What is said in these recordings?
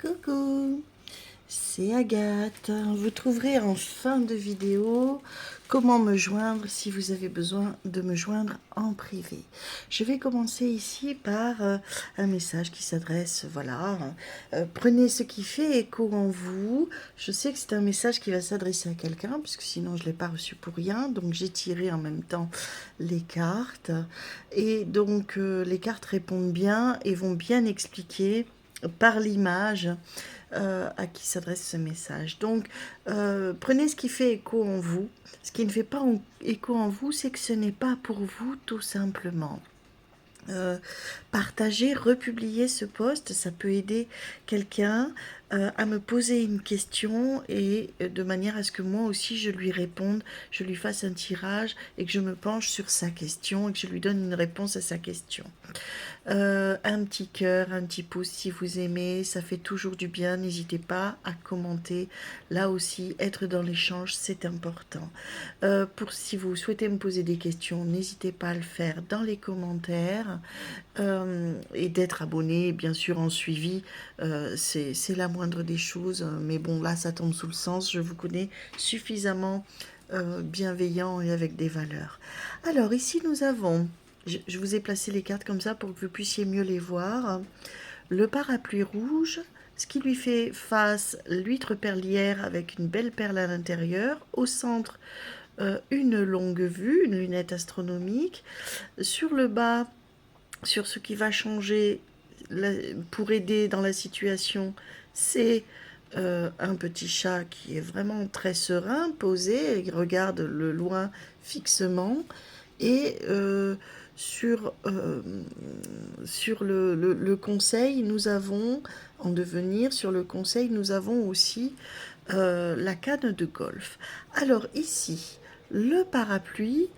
Coucou, c'est Agathe. Vous trouverez en fin de vidéo comment me joindre si vous avez besoin de me joindre en privé. Je vais commencer ici par un message qui s'adresse, voilà, prenez ce qui fait écho en vous. Je sais que c'est un message qui va s'adresser à quelqu'un, puisque sinon je ne l'ai pas reçu pour rien, donc j'ai tiré en même temps les cartes. Et donc les cartes répondent bien et vont bien expliquer par l'image à qui s'adresse ce message. Donc, prenez ce qui fait écho en vous. Ce qui ne fait pas écho en vous, c'est que ce n'est pas pour vous, tout simplement. Partager, republier ce post, ça peut aider quelqu'un à me poser une question et de manière à ce que moi aussi je lui réponde, je lui fasse un tirage et que je me penche sur sa question et que je lui donne une réponse à sa question. Un petit cœur, un petit pouce si vous aimez, ça fait toujours du bien, n'hésitez pas à commenter. Là aussi, être dans l'échange, c'est important. Pour si vous souhaitez me poser des questions, n'hésitez pas à le faire dans les commentaires et d'être abonné, bien sûr en suivi, c'est la moindre des choses. Mais bon, là, ça tombe sous le sens, je vous connais suffisamment bienveillant et avec des valeurs. Alors ici, nous avons... Je vous ai placé les cartes comme ça pour que vous puissiez mieux les voir. Le parapluie rouge, ce qui lui fait face, l'huître perlière avec une belle perle à l'intérieur. Au centre, une longue vue, une lunette astronomique. Sur le bas, sur ce qui va changer pour aider dans la situation, c'est un petit chat qui est vraiment très serein, posé, il regarde le loin fixement. Et sur le conseil, nous avons, en devenir, sur le conseil, nous avons aussi la canne de golf. Alors ici, le parapluie,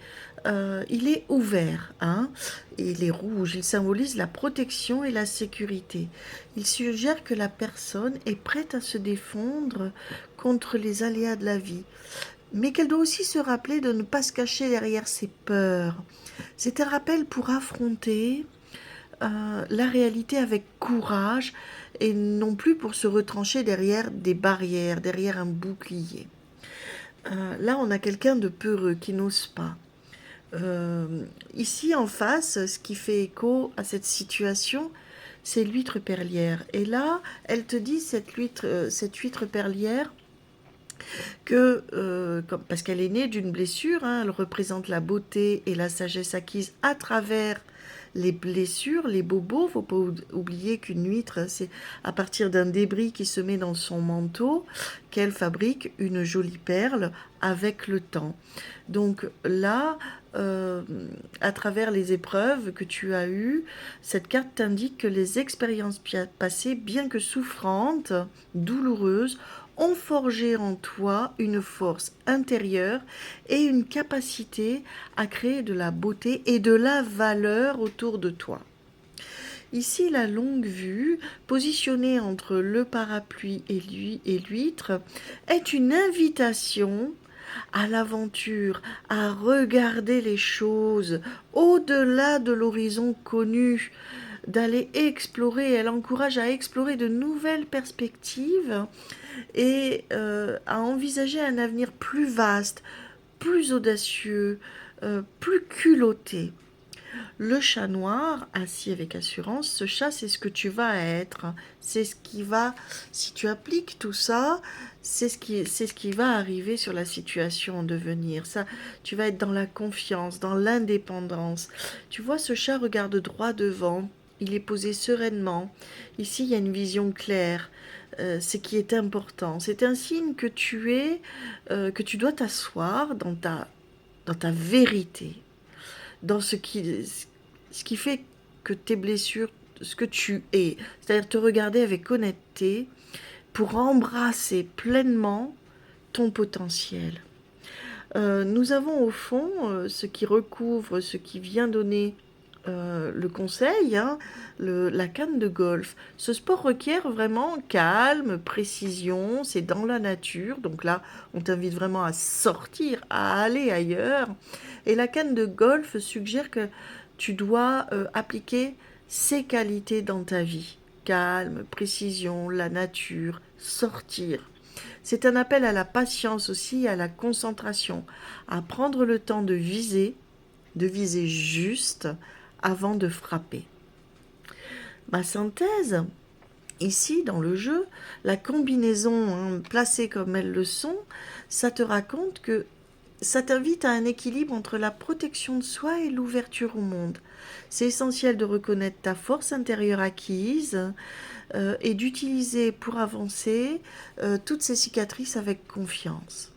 il est ouvert, hein, et il est rouge, il symbolise la protection et la sécurité. Il suggère que la personne est prête à se défendre contre les aléas de la vie, mais qu'elle doit aussi se rappeler de ne pas se cacher derrière ses peurs. C'est un rappel pour affronter la réalité avec courage et non plus pour se retrancher derrière des barrières, derrière un bouclier. Là, on a quelqu'un de peureux qui n'ose pas. Ici, en face, ce qui fait écho à cette situation, c'est l'huître perlière. Et là, elle te dit, cette huître perlière, que, parce qu'elle est née d'une blessure, hein, elle représente la beauté et la sagesse acquise à travers les blessures, les bobos. Faut pas oublier qu'une huître, c'est à partir d'un débris qui se met dans son manteau qu'elle fabrique une jolie perle avec le temps. Donc là, à travers les épreuves que tu as eues, cette carte t'indique que les expériences passées, bien que souffrantes, douloureuses, ont forgé en toi une force intérieure et une capacité à créer de la beauté et de la valeur autour de toi. Ici, la longue vue, positionnée entre le parapluie et l'huître, est une invitation à l'aventure, à regarder les choses au-delà de l'horizon connu, d'aller explorer. Elle encourage à explorer de nouvelles perspectives et à envisager un avenir plus vaste, plus audacieux, plus culotté. Le chat noir, assis avec assurance, ce chat, c'est ce que tu vas être. C'est ce qui va, si tu appliques tout ça, c'est ce qui va arriver sur la situation en devenir. Ça, tu vas être dans la confiance, dans l'indépendance. Tu vois, ce chat regarde droit devant. Il est posé sereinement. Ici, il y a une vision claire. Ce qui est important. C'est un signe que que tu dois t'asseoir dans ta vérité, dans ce qui fait que tes blessures, ce que tu es, c'est-à-dire te regarder avec honnêteté pour embrasser pleinement ton potentiel. Nous avons au fond ce qui recouvre, ce qui vient donner le conseil, hein, la canne de golf. Ce sport requiert vraiment calme, précision, c'est dans la nature. Donc là, on t'invite vraiment à sortir, à aller ailleurs. Et la canne de golf suggère que tu dois appliquer ces qualités dans ta vie. calme, précision, la nature, sortir. C'est un appel à la patience aussi, à la concentration, à prendre le temps de viser juste avant de frapper. Ma synthèse, ici dans le jeu, la combinaison placée comme elles le sont, ça te raconte que ça t'invite à un équilibre entre la protection de soi et l'ouverture au monde. C'est essentiel de reconnaître ta force intérieure acquise et d'utiliser pour avancer toutes ces cicatrices avec confiance.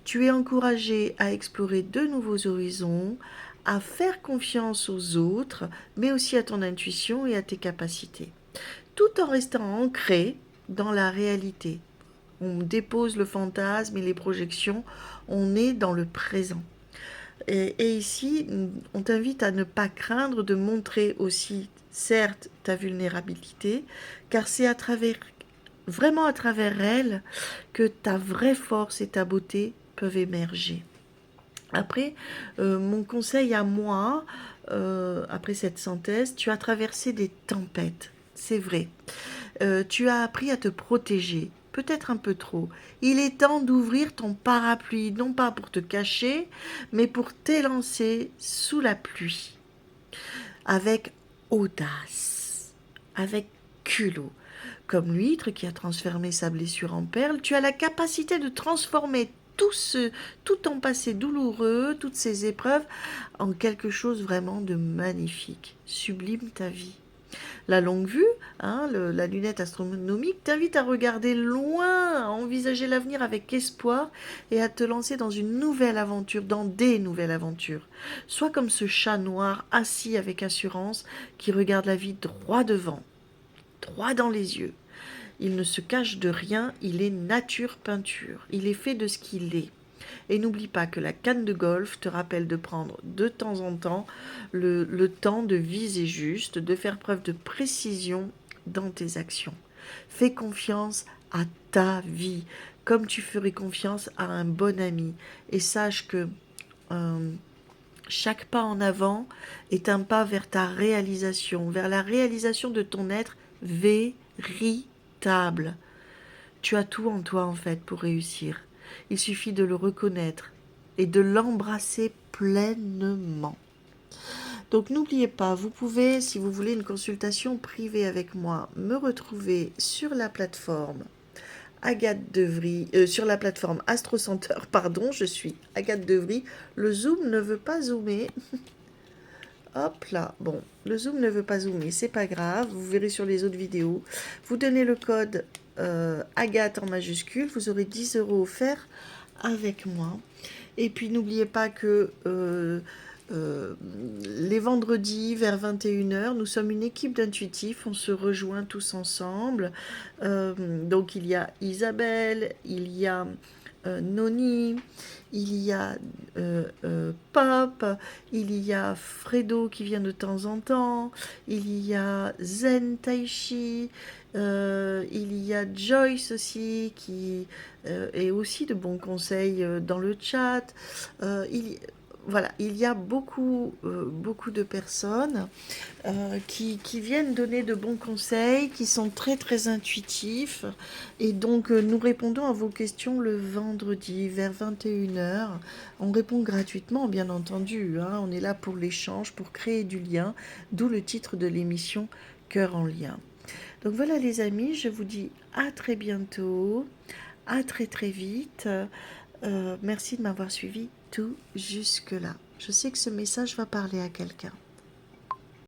Tu es encouragé à explorer de nouveaux horizons, à faire confiance aux autres, mais aussi à ton intuition et à tes capacités, tout en restant ancré dans la réalité. On dépose le fantasme et les projections, on est dans le présent. Et ici, on t'invite à ne pas craindre de montrer aussi, certes, ta vulnérabilité, car c'est vraiment à travers elle que ta vraie force et ta beauté peuvent émerger. Après, mon conseil à moi, après cette synthèse, tu as traversé des tempêtes, c'est vrai. Tu as appris à te protéger, peut-être un peu trop. Il est temps d'ouvrir ton parapluie, non pas pour te cacher, mais pour t'élancer sous la pluie, avec audace, avec culot. Comme l'huître qui a transformé sa blessure en perle, tu as la capacité de transformer tout ton passé douloureux, toutes ces épreuves, en quelque chose vraiment de magnifique. Sublime ta vie. La longue vue, la lunette astronomique, t'invite à regarder loin, à envisager l'avenir avec espoir et à te lancer dans une nouvelle aventure, dans des nouvelles aventures. Sois comme ce chat noir assis avec assurance qui regarde la vie droit devant, droit dans les yeux. Il ne se cache de rien, il est nature peinture, il est fait de ce qu'il est. Et n'oublie pas que la canne de golf te rappelle de prendre de temps en temps le temps de viser juste, de faire preuve de précision dans tes actions. Fais confiance à ta vie, comme tu ferais confiance à un bon ami. Et sache que chaque pas en avant est un pas vers ta réalisation, vers la réalisation de ton être véritable. Tu as tout en toi en fait pour réussir. Il suffit de le reconnaître et de l'embrasser pleinement. Donc n'oubliez pas, vous pouvez, si vous voulez une consultation privée avec moi, me retrouver sur la plateforme Agathe Devry, sur la plateforme Astro Center, pardon, je suis Agathe Devry. Le zoom ne veut pas zoomer. Hop là, bon, le zoom ne veut pas zoomer, c'est pas grave, vous verrez sur les autres vidéos. Vous donnez le code Agathe en majuscule, vous aurez 10 € offerts avec moi. Et puis n'oubliez pas que les vendredis vers 21h, nous sommes une équipe d'intuitifs, on se rejoint tous ensemble. Donc il y a Isabelle, il y a Noni, il y a Pop, il y a Fredo qui vient de temps en temps, il y a Zen Taichi, il y a Joyce aussi qui est aussi de bons conseils dans le chat. Voilà, il y a beaucoup de personnes qui viennent donner de bons conseils, qui sont très très intuitifs. Et donc nous répondons à vos questions le vendredi vers 21h. On répond gratuitement, bien entendu. On est là pour l'échange, pour créer du lien, d'où le titre de l'émission Cœur en lien. Donc voilà les amis, je vous dis à très bientôt, à très très vite. Merci de m'avoir suivi tout jusque-là. Je sais que ce message va parler à quelqu'un.